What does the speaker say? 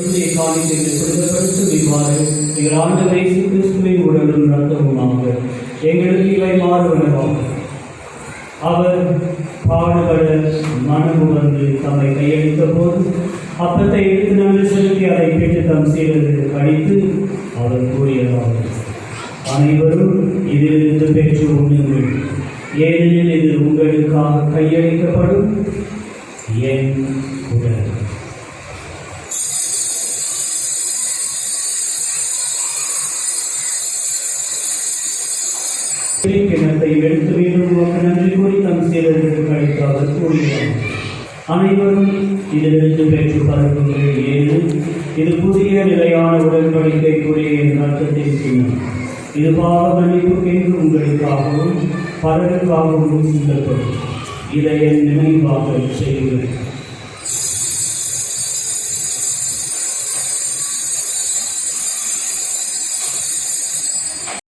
எங்கள் ஆண்டவரை கிறிஸ்துவின் உடலும் ரத்தமுமாக எங்களுக்கு இவை மாறுவனவாகும். அவர் பாடுபட மனமு வந்து தம்மை கையளித்த போது அப்பத்தை எடுத்து நன்றி செலுத்தி அதை பெற்று தம் சீடர்களுக்கு அளித்து அவர் கூறியதாவது: அனைவரும் இதிலிருந்து பெற்று உண்ணுங்கள், ஏனெனில் இது உங்களுக்காக கையளிக்கப்படும் என் உடல். கிணத்தை எடுத்து மீண்டும் நன்றி கூறி தம் சீடர்களுக்கு அளித்து அவர் கூறினார்: அனைவரும் இதிலிருந்து பெற்று பரப்புங்கள், ஏனெனில் இது புதிய நிலையான உடன்படிக்கைக்குரிய என் ரத்தத்தின் சின்னம். இது பாவ மன்னிப்புக்கென்று உங்களுக்காகவும் பலருக்காகவும் சிந்தப்படும். இதை என் நினைவாக செய்யுங்கள்.